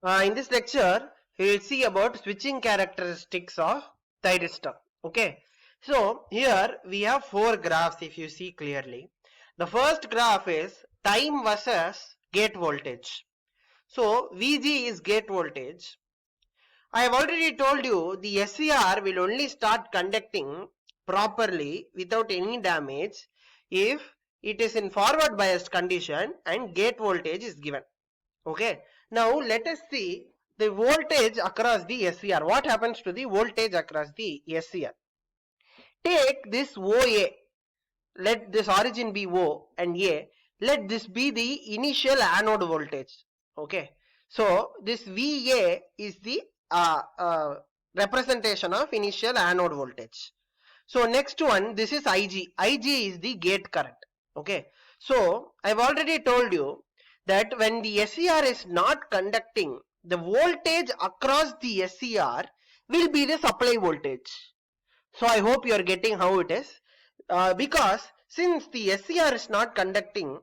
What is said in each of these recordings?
In this lecture, we will see about switching characteristics of thyristor. Okay. So here we have four graphs if you see clearly. The first graph is time versus gate voltage. So VG is gate voltage. I have already told you the SCR will only start conducting properly without any damage if it is in forward biased condition and gate voltage is given. Okay. Now let us see the voltage across the SCR. What happens to the voltage across the SCR? Take this OA. Let this origin be O and A. Let this be the initial anode voltage. Okay. So this VA is the representation of initial anode voltage. So next one, this is IG. IG is the gate current. Okay. So I've already told you that when the SCR is not conducting, the voltage across the SCR will be the supply voltage. So I hope you are getting how it is. Because since the SCR is not conducting,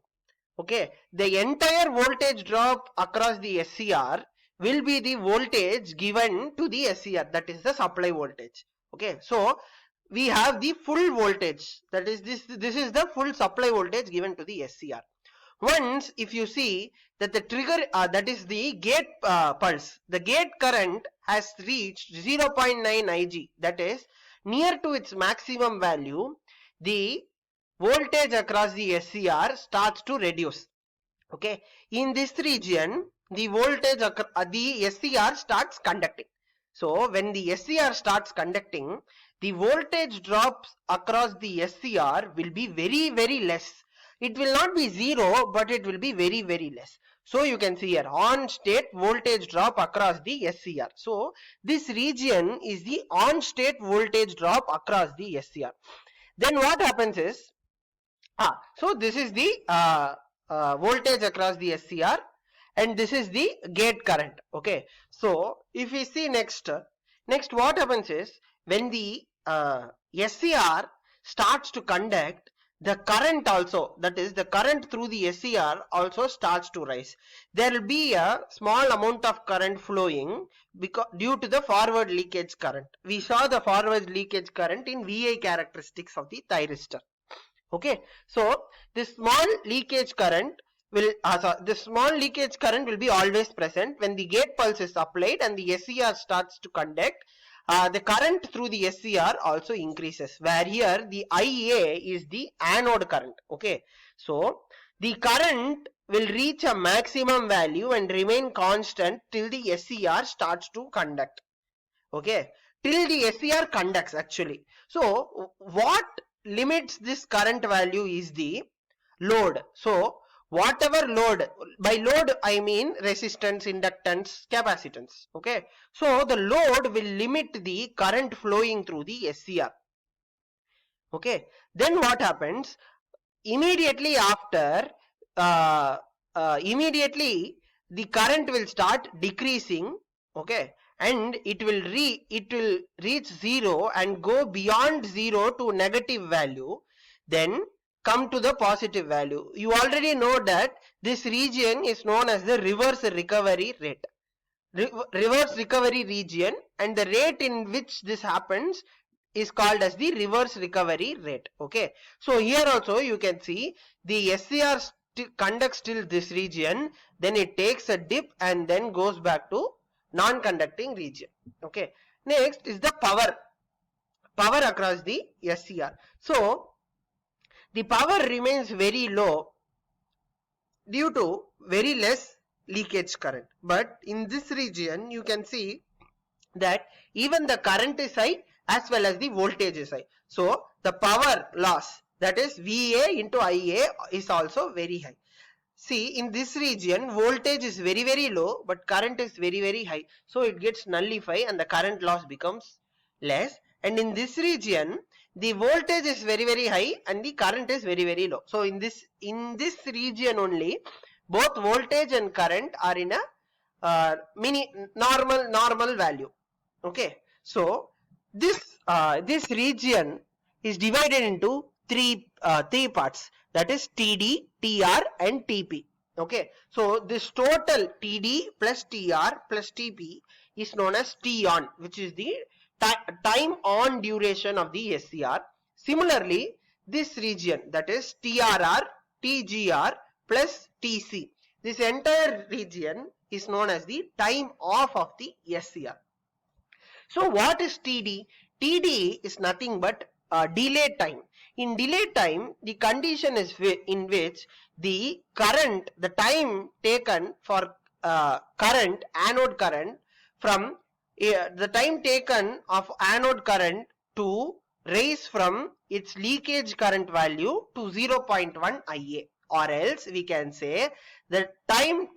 okay, the entire voltage drop across the SCR will be the voltage given to the SCR, that is the supply voltage. Okay, so we have the full voltage, that is this is the full supply voltage given to the SCR. Once if you see that the trigger that is the gate pulse, the gate current has reached 0.9 Ig, that is near to its maximum value, the voltage across the SCR starts to reduce. Okay, in this region the voltage the SCR starts conducting. So when the SCR starts conducting, the voltage drops across the SCR will be very less. It will not be zero, but it will be very less. So you can see here on state voltage drop across the SCR. So this region is the on state voltage drop across the SCR. Then what happens is, so this is the voltage across the SCR and this is the gate current. Okay, so if we see next what happens is, when the SCR starts to conduct, the current also, that is the current through the SCR also starts to rise. There will be a small amount of current flowing because due to the forward leakage current. We saw the forward leakage current in VI characteristics of the thyristor. Okay, so this small leakage current will be always present when the gate pulse is applied and the SCR starts to conduct. The current through the SCR also increases, where here the IA is the anode current. Okay, so the current will reach a maximum value and remain constant till the SCR starts to conduct. Okay, till the SCR conducts actually. So what limits this current value is the load. So whatever load, by load I mean resistance, inductance, capacitance. Okay, so the load will limit the current flowing through the SCR. Okay, then what happens? Immediately after, immediately the current will start decreasing. Okay, and it will reach zero and go beyond zero to negative value, then come to the positive value. You already know that this region is known as the reverse recovery rate, reverse recovery region, and the rate in which this happens is called as the reverse recovery rate. Okay, so here also you can see the SCR conducts till this region, then it takes a dip and then goes back to non-conducting region. Okay, next is the power across the SCR. So the power remains very low due to very less leakage current, but in this region you can see that even the current is high as well as the voltage is high. So the power loss, that is VA into IA, is also very high. See, in this region voltage is very low but current is very high, so it gets nullified and the current loss becomes less. And in this region the voltage is very high and the current is very low. So in this region only both voltage and current are in a normal value. Okay, so this region is divided into three parts, that is TD, TR and TP. Okay, so this total TD plus TR plus TP is known as T on, which is the time on duration of the SCR. Similarly, this region, that is TRR, TGR plus TC, this entire region is known as the time off of the SCR. So what is TD? TD is nothing but delay time. In delay time, the condition is in which the current, the time taken for current, anode current, from the time taken of anode current to raise from its leakage current value to 0.1 IA, or else we can say the time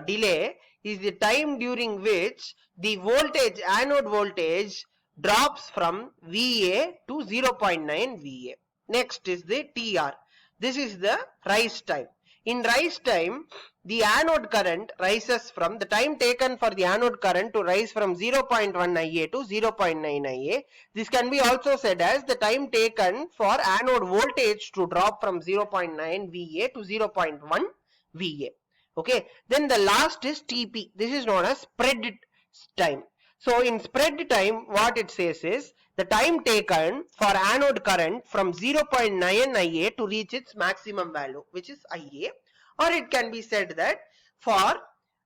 delay is the time during which the voltage, anode voltage, drops from VA to 0.9 VA. Next is the TR. This is the rise time. In rise time, the anode current rises from the time taken for the anode current to rise from 0.1 IA to 0.9 IA. This can be also said as the time taken for anode voltage to drop from 0.9 VA to 0.1 VA. Okay, then the last is TP. This is known as spread time. So in spread time, what it says is the time taken for anode current from 0.9 IA to reach its maximum value, which is IA, or it can be said that for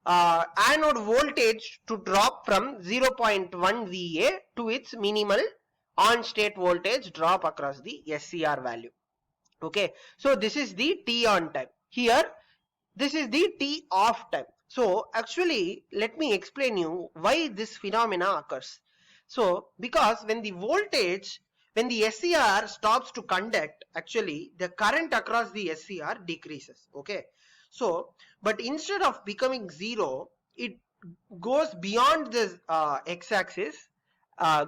anode voltage to drop from 0.1 VA to its minimal on state voltage drop across the SCR value. Okay, so this is the T on time. Here, this is the T off time. So actually, let me explain you why this phenomena occurs. So because when the voltage, when the SCR stops to conduct, actually the current across the SCR decreases. Okay, so but instead of becoming zero, it goes beyond this x-axis,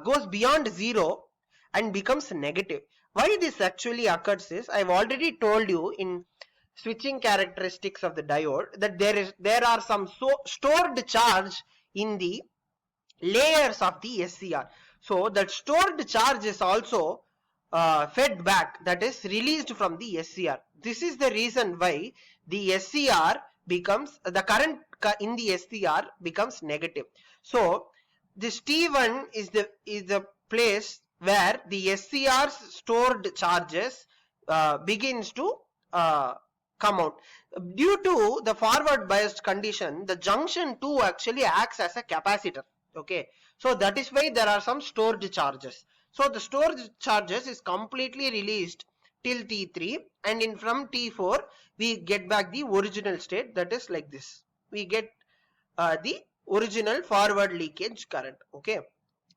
goes beyond zero and becomes negative. Why this actually occurs is, I've already told you in switching characteristics of the diode that there are some stored charge in the layers of the SCR. So that stored charge is also fed back, that is released from the SCR. This is the reason why the SCR becomes, the current in the SCR becomes negative. So this T1 is the place where the SCR's stored charges begins to come out. Due to the forward biased condition, the junction 2 actually acts as a capacitor. Okay, so that is why there are some stored charges. So the stored charges is completely released till T3, and from T4 we get back the original state, that is like this. We get the original forward leakage current. Okay,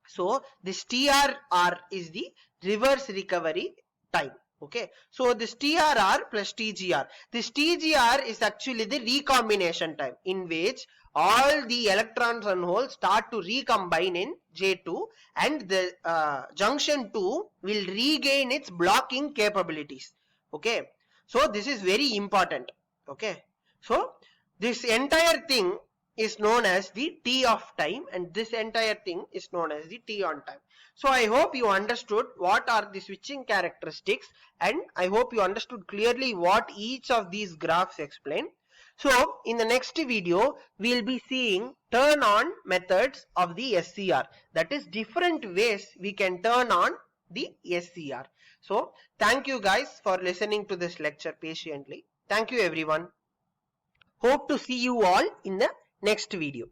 so this TRR is the reverse recovery time. Okay, so this TRR plus TGR. This TGR is actually the recombination time, in which all the electrons and holes start to recombine in J2, and the junction 2 will regain its blocking capabilities. Okay, so this is very important. Okay, so this entire thing is known as the T off time, and this entire thing is known as the T on time. So I hope you understood what are the switching characteristics, and I hope you understood clearly what each of these graphs explain. So in the next video, we will be seeing turn on methods of the SCR, that is different ways we can turn on the SCR. So thank you guys for listening to this lecture patiently. Thank you everyone. Hope to see you all in the next video.